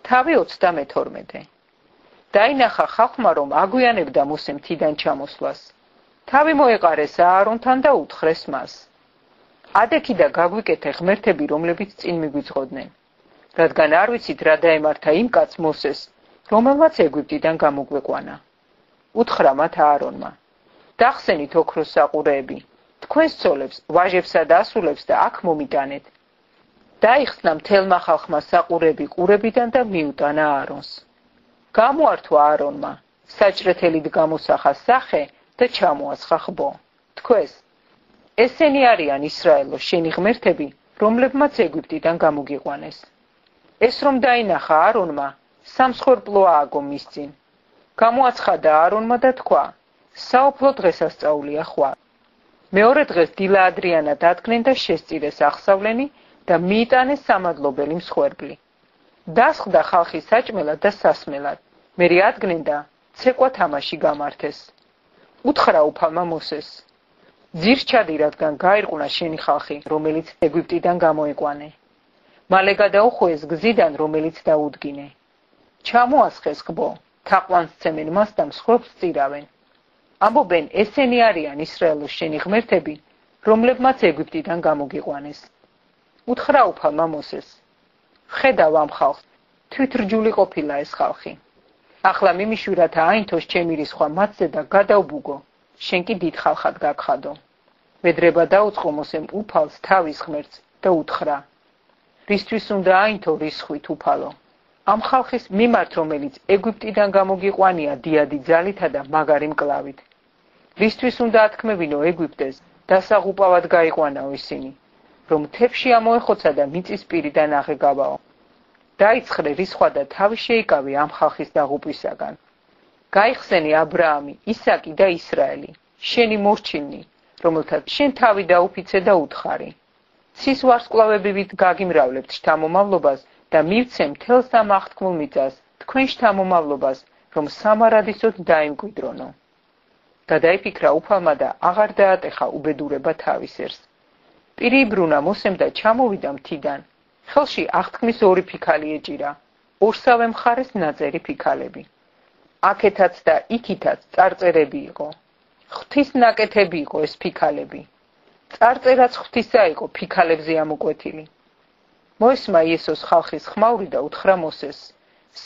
თავი 32. დაინახა ხალხმა, რომ აგვიანებდა მოსემ თიდან ჩამოსვლას. თავი მოეყარეს აარონთან და უთხრეს მას. ადექი და გაგვიკეთე ღმერთები, რომლებიც წინ მიგვიძღოდნენ. რადგან არ ვიცით რა დაემართა იმ კაცს მოსეს, რომელმაც ეგვიპტიდან გამოგვეყვანა. უთხრა მათ აარონმა. დახსენით ოქროს საყურეები, თქვენს ცოლებს, ვაჟებსა და ასულებს და აქ მომიტანეთ. დაიხსნა მთელმა ხალხმა საყურეები ყურებიდან და მიუტანა აარონს. გამოართვა აარონმა, საჭრეთელით გამოსახა სახე და ჩამოასხა ხბო. თქვეს, ესენი არიან ისრაელო შენი ღმერთები, რომლებმაც ეგვიპტიდან გამოგიყვანეს. ეს რომ დაინახა აარონმა, სამსხვერპლო ააგო მის წინ. გამოაცხადა აარონმა და თქვა, საუფლო დღესასწაულია ხვალ. მეორე დღეს დილა ადრიანად დადგნენ და შესწირეს აღსავლენი და მიიტანეს სამადლობელი მსხვერპლი. დასხდა ხალხი საჭმელად და სასმელად, მერე ადგნენ და ცეკვა თამაში გამართეს. უთხრა უფალმა მოსეს. ძირს ჩადი, რადგან გაირყვნა შენი ხალხი, რომელიც ეგვიპტიდან გამოეყვანე. მალე გადაუხვიეს გზიდან, რომელიც დაუდგინე. ჩამოასხეს ხბო, თაყვანს ცემენ მას და მსხვერპლს წირავენ. ამბობენ, ესენი არიან ისრაელოს შენი ღმერთები, რომლებმაც ეგვიპტიდან გამოგიყვანეს. უთხრა უფალმა მოსეს. ხედავ ამ ხალხს, თვითრჯული ყოფილა ეს ხალხი. ახლა მიმიშვირათა აინთოს ჩემი რისხვა მათზე და გადავბუგო, შენ კი დიდ ხალხად გაგხადო. მედრება დაუწყო მოსემ უფალს თავის ღმერთს და უთხრა. რისთვის უნდა აინთო რისხვით უფალო? ამ ხალხის მიმართ, რომელიც ეგვიპტიდან გამოგიყვანია დიადი ძალითა და მაგარი მკლავით. რისთვის უნდა ათქმევინო ეგვიპტეს, დასაღუპავად გაიყვანაო ისინი, რომ თებში ამოეხოცა და მიწისპირიდან აღეგავაო. დაიცხრე რისხვა და თავი შეიკავე ამ ხალხის დაღუპვისაგან. გაიხსენი აბრაამი, ისაკი და ისრაელი, შენი მორჩილნი, რომელთაც შენ თავი დაუფიცე და უთხარი. ცის ვარსკვლავებივით გაგიმრავლებთ შთამომავლობას და მივცე მთელს ამ აღთქმულ მიწას, თქვენ შთამომავლობას, რომ სამარადისოდ დაიმკვიდრონო. გადაიფიქრა უფალმა და აღარ დაატეხა უბედურება თავის ერს. პირი იბრუნა მოსემ და ჩამოვიდა მთიდან. ხელში აღთქმის ორი ფიქალი ეჭირა, ორსავე მხარეს ნაწერი ფიქალები. აქეთაც და იქითაც წარწერები იყო. ღვთის ნაკეთები იყო ეს ფიქალები. წარწერაც ღვთისა იყო ფიქალებზე ამოკვეთილი. მოესმა იესოს ხალხის ხმაური და უთხრა მოსეს.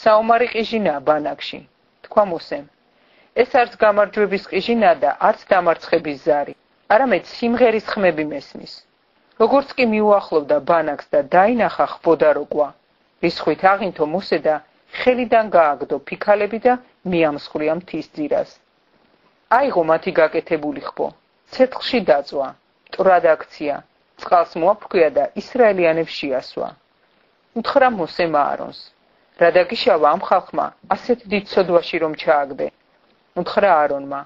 საომარი ყიჟინაა ბანაკში. თქვა მოსემ. ეს არც გამარჯვების ყიჟინა და არც დამარცხების ზარი, არამედ სიმღერის ხმები მესმის. როგორც კი მიუახლოვდა ბანაკს და დაინახა ხბოდა როყვა, რისხვით აღინთო მოსე და ხელიდან გააგდო ფიქალები და მიამსხვრია მთის ძირას. აიღო მათი გაკეთებული ხბო, ცეცხლში დაწვა, მტრად აქცია, წყალს მოაფქვია და ისრაელიანებს შეასვა. უთხრა მოსემ აარონს, რა დაგიშავა ამ ხალხმა ასეთ დიდ სოდვაში რომ ჩააგდე. უთხრა აარონმა,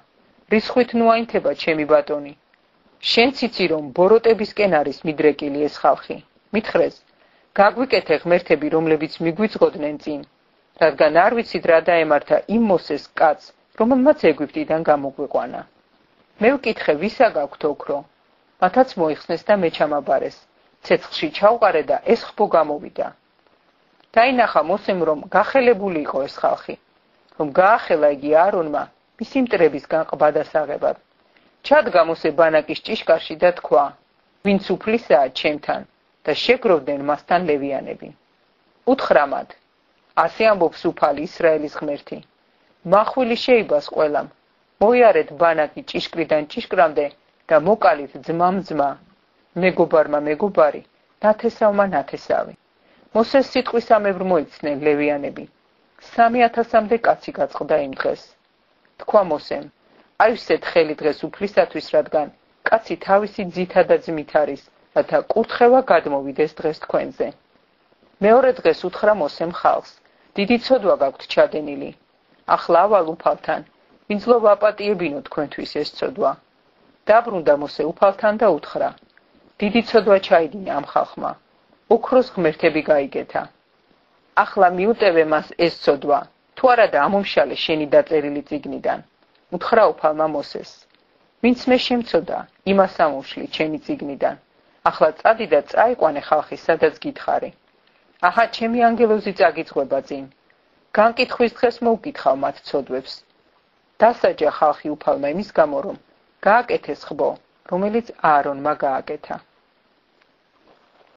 რისხვით ნუაინთება ჩემი ბატონი. შენ ციცი რომ ბოროტებისკენ არის მიდრეკილი ეს ხალხი. მითხრეს, გაგვიკეთე ღმერთები, რომლებიც მიგვიძღოდნენ წინ, რადგან არ ვიცით რა დაემართა იმ მოსეს კაცს, რომელმაც ეგვიპტიდან გამოგვეყვანა. მე ვკითხე, ვისა გაქვთ ოქრო? მათაც მოიხსნეს და მე ჩამაბარეს. ცეცხლში ჩავყარე და ეს ხბო გამოვიდა. დაინახა მოსემ, რომ გახელებული იყო ეს ხალხი, რომ გაახელა იგი აარონმა მისი მტრებისგან ყბა დასაღებად. ჩადგა მოსე ბანაკის ჭიშკარში და თქვა, ვინც უფლისაა ჩემთან და შეგროვდნენ მასთან ლევიანები. უთხრა მათ, ასე ამბობს უფალი ისრაელის ღმერთი. მახვილი შეიბას ყველამ, მოიარეთ ბანაკი ჭიშკრიდან ჭიშკრამდე და მოკალით ძმამ ძმა, მეგობარმა მეგობარი, ნათესავმა ნათესავი. მოსეს სიტყვისამებრ მოიცნენ ლევიანები. 3000-მდე კაცი გაწყდა იმ დღეს. თქვა მოსემ, აივსეთ ხელი დღეს უფლისათვის, რადგან კაცი თავისი ძითა და ძმით არის, რათა კურთხევა გადმოვიდეს დღეს თქვენზე. მეორე დღეს უთხრა მოსემ ხალხს, დიდი ცოდვა გაქვთ ჩადენილი. ახლა ავალ უფალთან, ვინძლო ვაპატიებინო თქვენთვის ეს ცოდვა. დაბრუნდა მოსე უფალთან და უთხრა, დიდი ცოდვა ჩაიდინა ამ ხალხმა, ოქროს ღმერთები გაიგეთა. ახლა მიუტევე მას ეს ცოდვა, თუ არა და ამომშალე შენი დაწერილი წიგნიდან. უთხრა უფალმა მოსეს, ვინც მე შემცოდა, იმას ამოვშლი ჩემი წიგნიდან. ახლა წადი და წაიყვანე ხალხი, სადაც გითხარი. აჰა, ჩემი ანგელოზი წაგიძღვება წინ. განკითხვის დღეს მოუკითხავ მათ ცოდვებს. დასაჯა ხალხი უფალმა იმის გამო, რომ გააკეთეს ხბო, რომელიც აარონმა გააკეთა.